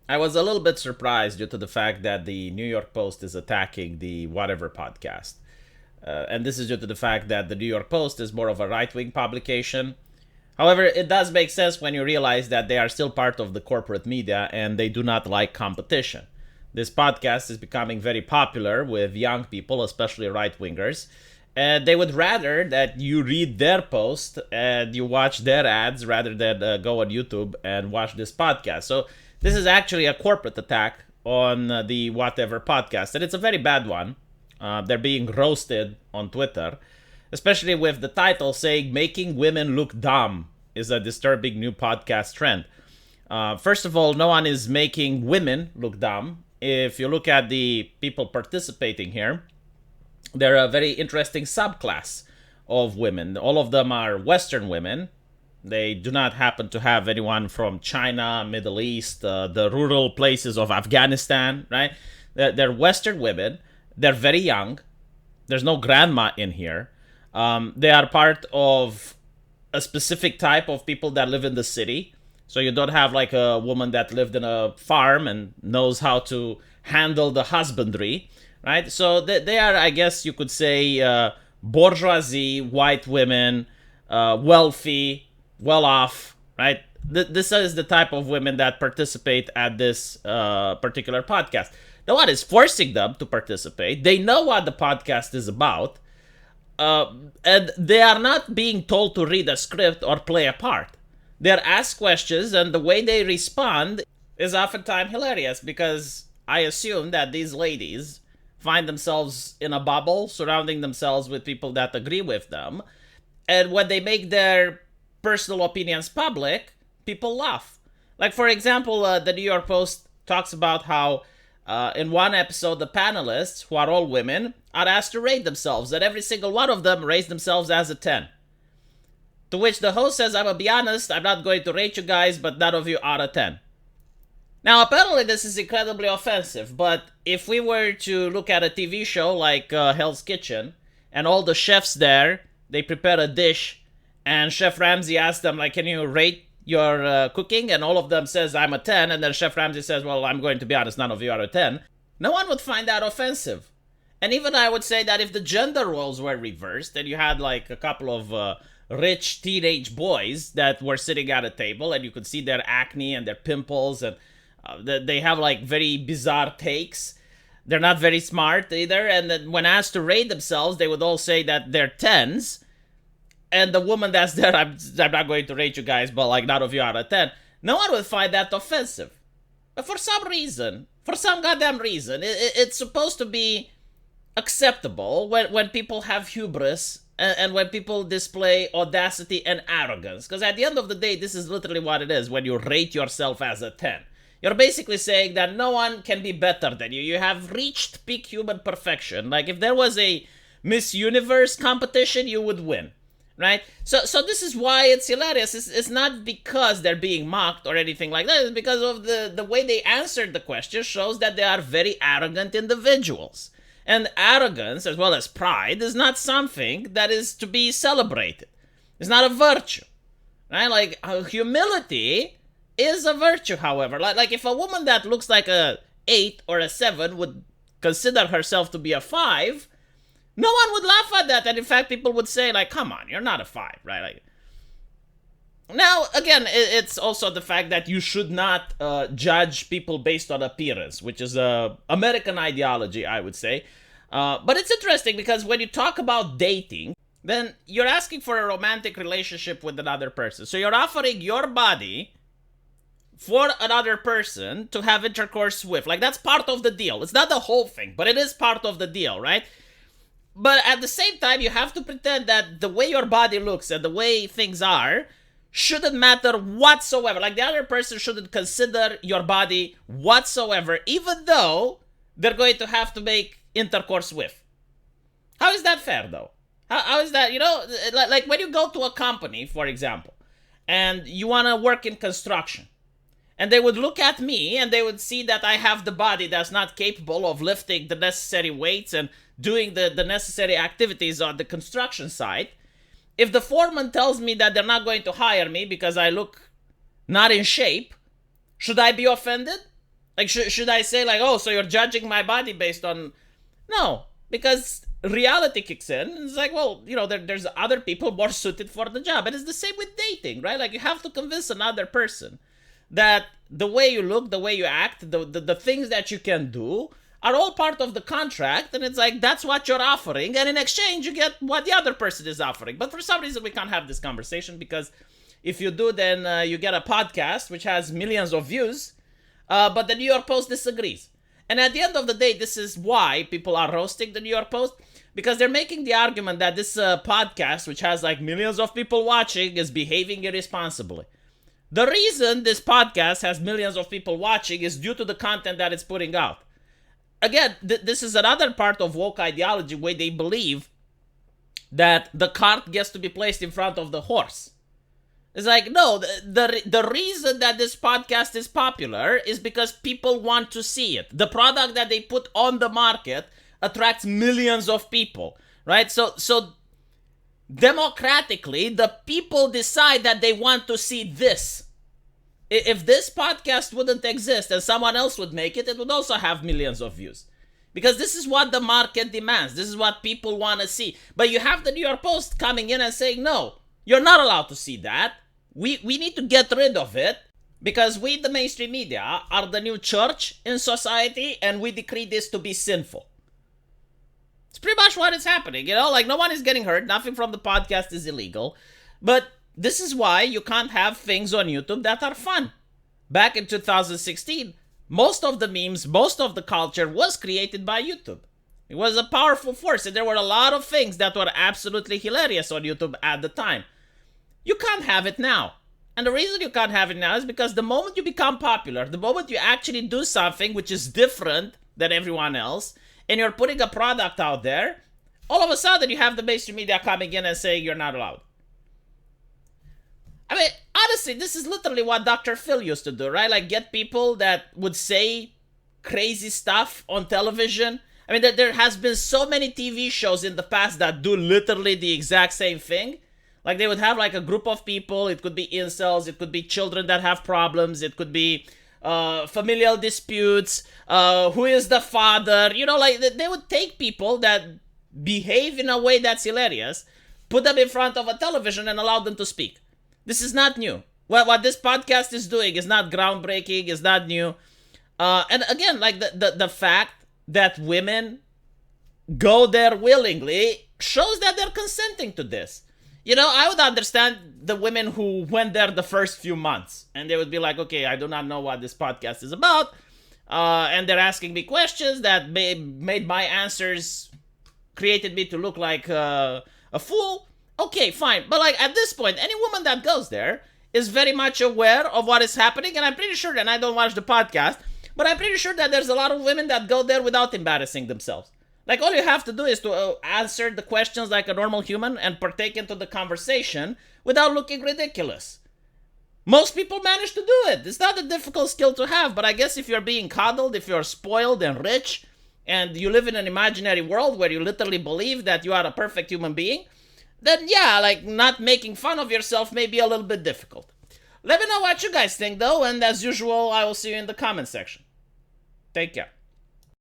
I was a little bit surprised due to the fact that the New York Post is attacking the Whatever podcast. And this is due to the fact that the New York Post is more of a right wing publication. However, it does make sense when you realize that they are still part of the corporate media and they do not like competition. This podcast is becoming very popular with young people, especially right wingers. And they would rather that you read their post and you watch their ads rather than go on YouTube and watch this podcast. So, this is actually a corporate attack on the Whatever podcast, and it's a very bad one. They're being roasted on Twitter, especially with the title saying "Making Women Look Dumb" is a disturbing new podcast trend. First of all, no one is making women look dumb. If you look at the people participating here, they're a very interesting subclass of women. All of them are Western women. They do not happen to have anyone from China, Middle East, the rural places of Afghanistan, right? They're Western women. They're very young. There's no grandma in here. They are part of a specific type of people that live in the city. So you don't have like a woman that lived in a farm and knows how to handle the husbandry, right? So they are, I guess you could say, bourgeoisie, white women, wealthy, well off, right? This is the type of women that participate at this particular podcast. No one is forcing them to participate. They know what the podcast is about. And they are not being told to read a script or play a part. They're asked questions, and the way they respond is oftentimes hilarious because I assume that these ladies find themselves in a bubble, surrounding themselves with people that agree with them. And when they make their personal opinions public, people laugh. Like, for example, the New York Post talks about how in one episode, the panelists, who are all women, are asked to rate themselves, and every single one of them rates themselves as a 10. To which the host says, I'm gonna be honest, I'm not going to rate you guys, but none of you are a 10. Now, apparently this is incredibly offensive, but if we were to look at a TV show like Hell's Kitchen, and all the chefs there, they prepare a dish, and Chef Ramsay asks them, like, can you rate your cooking? And all of them says, I'm a 10, and then Chef Ramsay says, well, I'm going to be honest, none of you are a 10. No one would find that offensive. And even I would say that if the gender roles were reversed, and you had like a couple of rich teenage boys that were sitting at a table, and you could see their acne and their pimples, and they have like very bizarre takes. They're not very smart either, and then when asked to rate themselves, they would all say that they're 10s. And the woman that's there, I'm not going to rate you guys, but like none of you are a 10. No one would find that offensive. But for some reason, for some goddamn reason, it's supposed to be acceptable when people have hubris and when people display audacity and arrogance. Because at the end of the day, this is literally what it is when you rate yourself as a 10. You're basically saying that no one can be better than you. You have reached peak human perfection. Like if there was a Miss Universe competition, you would win. Right? So this is why it's hilarious. It's not because they're being mocked or anything like that. It's because of the way they answered the question shows that they are very arrogant individuals. And arrogance, as well as pride, is not something that is to be celebrated. It's not a virtue. Right? Like, humility is a virtue, however. Like if a woman that looks like a 8 or a 7 would consider herself to be a 5, no one would laugh at that. And in fact, people would say, like, come on, you're not a 5, right? Like, now, again, it's also the fact that you should not judge people based on appearance, which is a American ideology, I would say. But it's interesting because when you talk about dating, then you're asking for a romantic relationship with another person. So you're offering your body for another person to have intercourse with. Like, that's part of the deal. It's not the whole thing, but it is part of the deal, right? But at the same time, you have to pretend that the way your body looks and the way things are shouldn't matter whatsoever. Like, the other person shouldn't consider your body whatsoever, even though they're going to have to make intercourse with. How is that fair, though? How is that, like when you go to a company, for example, and you want to work in construction, and they would look at me and they would see that I have the body that's not capable of lifting the necessary weights and doing the necessary activities on the construction site. If the foreman tells me that they're not going to hire me because I look not in shape, should I be offended? Like, should I say, like, oh, so you're judging my body based on... No, because reality kicks in. And it's like, well, there's other people more suited for the job. And it's the same with dating, right? Like, you have to convince another person that the way you look, the way you act, the things that you can do are all part of the contract. And it's like, that's what you're offering. And in exchange, you get what the other person is offering. But for some reason, we can't have this conversation, because if you do, then you get a podcast which has millions of views. But the New York Post disagrees. And at the end of the day, this is why people are roasting the New York Post, because they're making the argument that this podcast, which has like millions of people watching, is behaving irresponsibly. The reason this podcast has millions of people watching is due to the content that it's putting out. Again, this is another part of woke ideology, where they believe that the cart gets to be placed in front of the horse. It's like, no, the reason that this podcast is popular is because people want to see it. The product that they put on the market attracts millions of people, right? So democratically, the people decide that they want to see this. If this podcast wouldn't exist and someone else would make it, it would also have millions of views. Because this is what the market demands. This is what people want to see. But you have the New York Post coming in and saying, no, you're not allowed to see that. We need to get rid of it, because we, the mainstream media, are the new church in society, and we decree this to be sinful. It's pretty much what is happening, like, no one is getting hurt, nothing from the podcast is illegal, but this is why you can't have things on YouTube that are fun. Back in 2016, most of the memes, most of the culture was created by YouTube. It was a powerful force, and there were a lot of things that were absolutely hilarious on YouTube at the time. You can't have it now. And the reason you can't have it now is because the moment you become popular, the moment you actually do something which is different than everyone else, and you're putting a product out there, all of a sudden you have the mainstream media coming in and saying you're not allowed. I mean, honestly, this is literally what Dr. Phil used to do, right? Like, get people that would say crazy stuff on television. I mean, there has been so many TV shows in the past that do literally the exact same thing. Like, they would have like a group of people. It could be incels. It could be children that have problems. It could be familial disputes. Who is the father? Like, they would take people that behave in a way that's hilarious, put them in front of a television, and allow them to speak. This is not new. What this podcast is doing is not groundbreaking. Is not new. And again, like, the fact that women go there willingly shows that they're consenting to this. I would understand the women who went there the first few months, and they would be like, okay, I do not know what this podcast is about, and they're asking me questions that made my answers, created me to look like a fool. Okay, fine. But like, at this point, any woman that goes there is very much aware of what is happening, and I'm pretty sure, and I don't watch the podcast, but I'm pretty sure that there's a lot of women that go there without embarrassing themselves. Like, all you have to do is to answer the questions like a normal human and partake into the conversation without looking ridiculous. Most people manage to do it. It's not a difficult skill to have, but I guess if you're being coddled, if you're spoiled and rich, and you live in an imaginary world where you literally believe that you are a perfect human being, then yeah, like, not making fun of yourself may be a little bit difficult. Let me know what you guys think, though, and as usual, I will see you in the comment section. Take care.